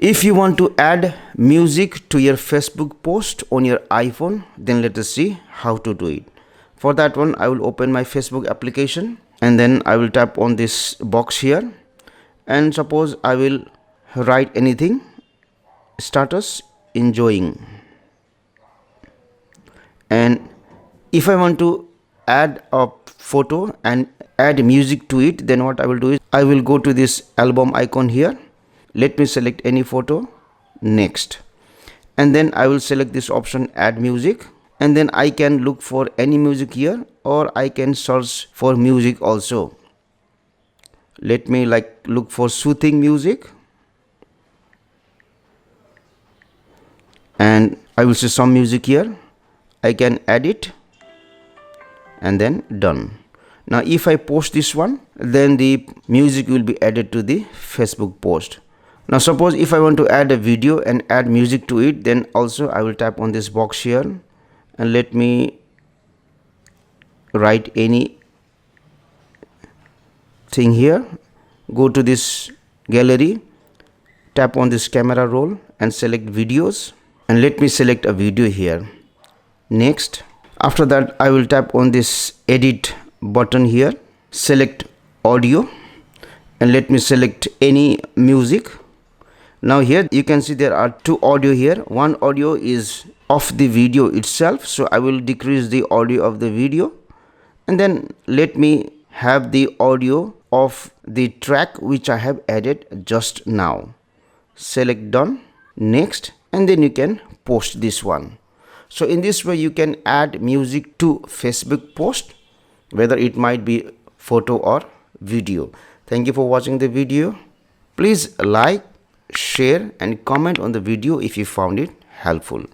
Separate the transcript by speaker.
Speaker 1: If you want to add music to your Facebook post on your iPhone, then let us see how to do it. For that one, I will open my Facebook application and then I will tap on this box here, and suppose I will write anything, status enjoying. And if I want to add a photo and add music to it, then what I will do is I will go to this album icon here. Let me select any photo, next, and then I will select this option add music, and then I can look for any music here, or I can search for music also. Let me look for soothing music, and I will see some music here. I can add it and then done. Now if I post this one, then the music will be added to the Facebook post. Now suppose if I want to add a video and add music to it, then also I will tap on this box here and let me write any thing here. Go to this gallery, tap on this camera roll and select videos, and let me select a video here. Next, after that I will tap on this edit button here, select audio, and let me select any music. Now here you can see there are two audio here. One audio is of the video itself, so I will decrease the audio of the video, and then let me have the audio of the track which I have added just now. Select done, next, and then you can post this one. So in this way you can add music to Facebook post, whether it might be photo or video. Thank you for watching the video. Please like, share and comment on the video if you found it helpful.